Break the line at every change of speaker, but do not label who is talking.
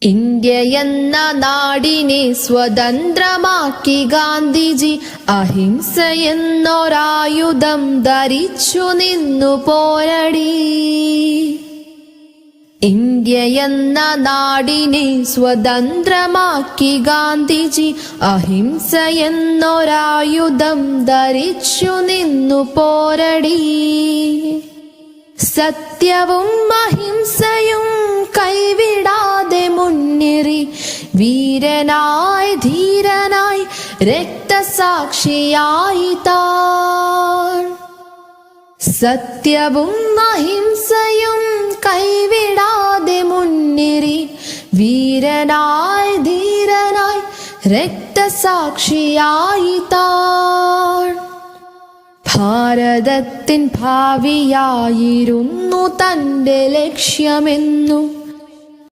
India എന്ന നാടിനെ സ്വതന്ത്രമാക്കി ഗാന്ധിജി അഹിംസ എന്നൊരായുധം ധരിച്ചു നിന്നു പോരടി. ഇന്ത്യ എന്ന നാടിനെ സ്വതന്ത്രമാക്കി ഗാന്ധിജി അഹിംസ എന്നൊരായുധം ധരിച്ചു നിന്നു പോരടി. സത്യവും അഹിംസയും കൈവിടാതെ മുന്നേറി വീരനായി ധീരനായി രക്തസാക്ഷിയായി താൻ. സത്യവും അഹിംസയും കൈവിടാതെ മുന്നേറി വീരനായി ധീരനായി രക്തസാക്ഷിയായി താൻ. ഭാരതത്തിൻ ഭാവിയായിരുന്നു തന്റെ ലക്ഷ്യമെന്നു